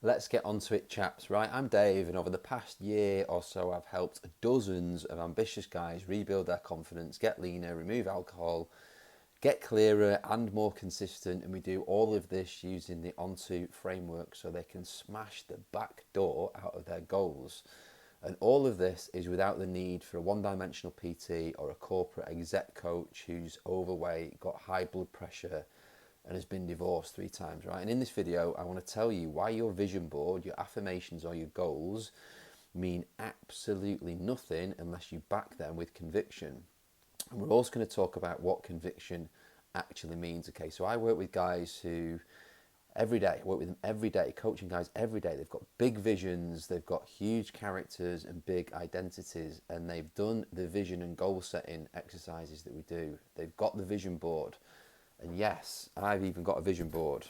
Let's get onto it, chaps. Right, I'm Dave, and over the past year or so, I've helped dozens of ambitious guys rebuild their confidence, get leaner, remove alcohol, get clearer and more consistent. And we do all of this using the Onto framework so they can smash the back door out of their goals. And all of this is without the need for a one-dimensional PT or a corporate exec coach who's overweight, got high blood pressure, and has been divorced 3 times, right? And in this video, I want to tell you why your vision board, your affirmations, or your goals mean absolutely nothing unless you back them with conviction. And we're also going to talk about what conviction actually means. Okay, so I work with guys who every day, I work with them every day, coaching guys every day. They've got big visions, they've got huge characters and big identities, and they've done the vision and goal setting exercises that we do. They've got the vision board. And yes, I've even got a vision board.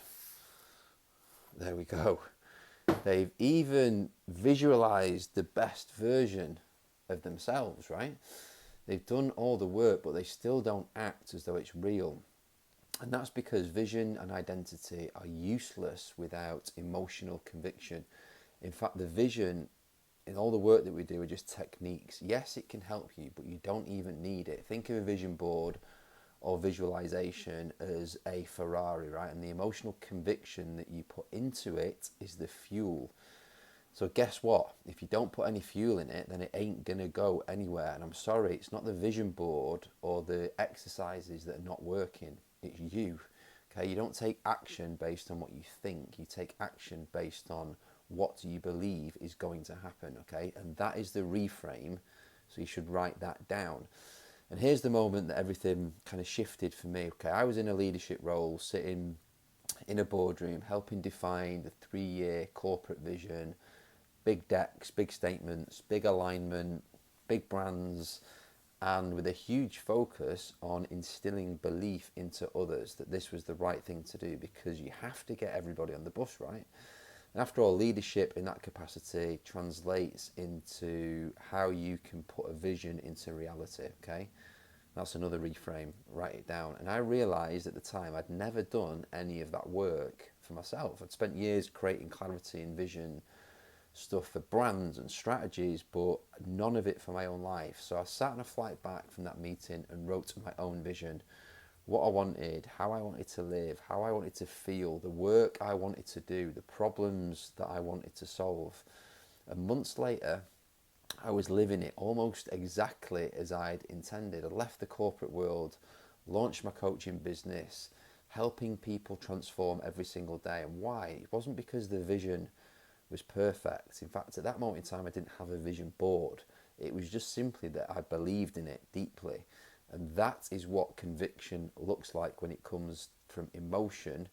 There we go. They've even visualized the best version of themselves, right? They've done all the work, but they still don't act as though it's real. And that's because vision and identity are useless without emotional conviction. In fact, the vision in all the work that we do are just techniques. Yes, it can help you, but you don't even need it. Think of a vision board or visualization as a Ferrari, right? And the emotional conviction that you put into it is the fuel. So guess what? If you don't put any fuel in it, then it ain't gonna go anywhere. And I'm sorry, it's not the vision board or the exercises that are not working. It's you. Okay, you don't take action based on what you think. You take action based on what you believe is going to happen. Okay, and that is the reframe. So you should write that down. And here's the moment that everything kind of shifted for me. Okay, I was in a leadership role, sitting in a boardroom, helping define the 3-year corporate vision, big decks, big statements, big alignment, big brands, and with a huge focus on instilling belief into others that this was the right thing to do, because you have to get everybody on the bus, right? And after all, leadership in that capacity translates into how you can put a vision into reality, okay? That's another reframe, write it down. And I realised at the time I'd never done any of that work for myself. I'd spent years creating clarity and vision stuff for brands and strategies, but none of it for my own life. So I sat on a flight back from that meeting and wrote my own vision, what I wanted, how I wanted to live, how I wanted to feel, the work I wanted to do, the problems that I wanted to solve. And months later, I was living it almost exactly as I'd intended. I left the corporate world, launched my coaching business, helping people transform every single day. And why? It wasn't because the vision was perfect. In fact, at that moment in time, I didn't have a vision board. It was just simply that I believed in it deeply. And that is what conviction looks like when it comes from emotion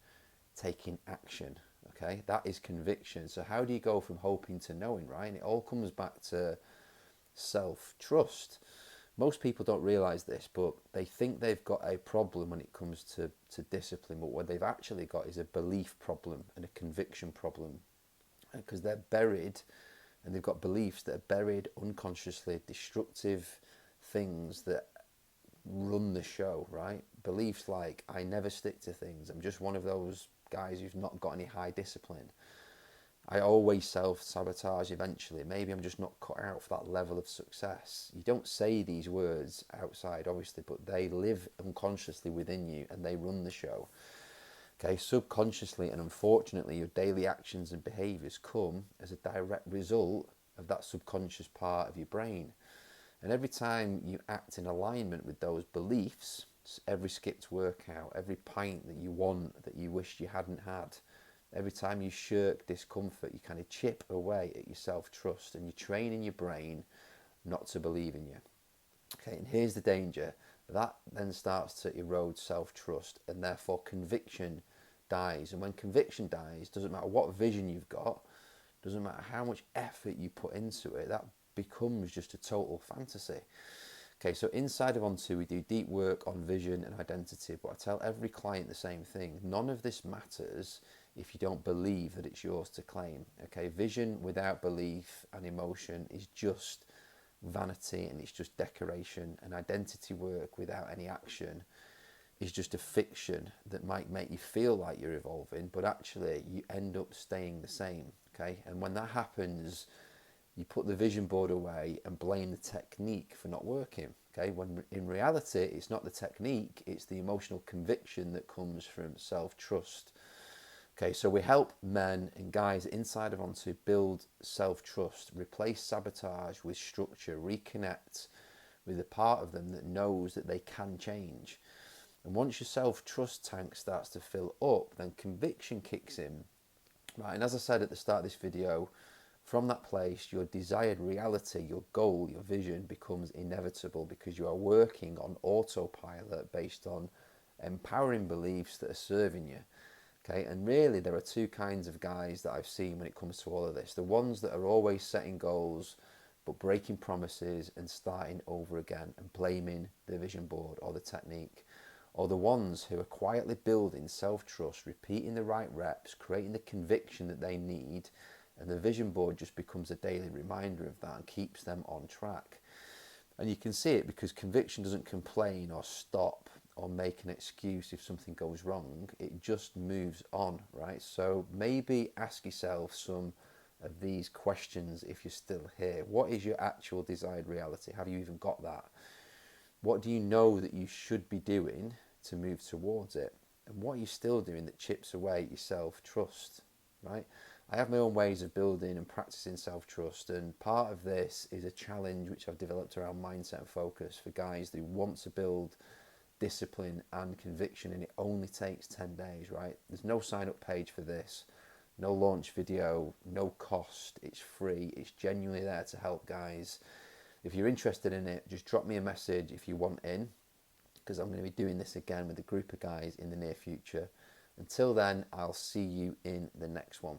taking action. Okay, that is conviction. So how do you go from hoping to knowing, right? And it all comes back to self-trust. Most people don't realize this, but they think they've got a problem when it comes to discipline. But what they've actually got is a belief problem and a conviction problem, because they're buried and they've got beliefs that are buried unconsciously, destructive things that run the show, right? Beliefs like, I never stick to things, I'm just one of those guys who's not got any high discipline, I always self-sabotage eventually, maybe I'm just not cut out for that level of success. You don't say these words outside, obviously, but they live unconsciously within you and they run the show. Okay, subconsciously, and unfortunately, your daily actions and behaviours come as a direct result of that subconscious part of your brain. And every time you act in alignment with those beliefs, every skipped workout, every pint that you want that you wished you hadn't had, every time you shirk discomfort, you kind of chip away at your self-trust and you're training your brain not to believe in you. Okay, and here's the danger. That then starts to erode self-trust, and therefore conviction dies. And when conviction dies, doesn't matter what vision you've got, doesn't matter how much effort you put into it, that becomes just a total fantasy. Okay, so inside of Onto, we do deep work on vision and identity, but I tell every client the same thing. None of this matters if you don't believe that it's yours to claim. Okay, vision without belief and emotion is just vanity and it's just decoration. And identity work without any action is just a fiction that might make you feel like you're evolving, but actually you end up staying the same. Okay, and when that happens, you put the vision board away and blame the technique for not working. Okay, when in reality it's not the technique, it's the emotional conviction that comes from self-trust. Okay, so we help men and guys inside of Onto build self-trust, replace sabotage with structure, reconnect with the part of them that knows that they can change. And once your self-trust tank starts to fill up, then conviction kicks in. Right, and as I said at the start of this video, from that place, your desired reality, your goal, your vision becomes inevitable because you are working on autopilot based on empowering beliefs that are serving you. Okay, and really there are two kinds of guys that I've seen when it comes to all of this. The ones that are always setting goals but breaking promises and starting over again and blaming the vision board or the technique. Or the ones who are quietly building self-trust, repeating the right reps, creating the conviction that they need, and the vision board just becomes a daily reminder of that and keeps them on track. And you can see it because conviction doesn't complain or stop or make an excuse if something goes wrong. It just moves on, right? So maybe ask yourself some of these questions if you're still here. What is your actual desired reality? Have you even got that? What do you know that you should be doing to move towards it? And what are you still doing that chips away at your self-trust, right? I have my own ways of building and practicing self-trust, and part of this is a challenge which I've developed around mindset and focus for guys who want to build discipline and conviction, and it only takes 10 days, right? There's no sign-up page for this, no launch video, no cost. It's free. It's genuinely there to help guys. If you're interested in it, just drop me a message if you want in, because I'm going to be doing this again with a group of guys in the near future. Until then, I'll see you in the next one.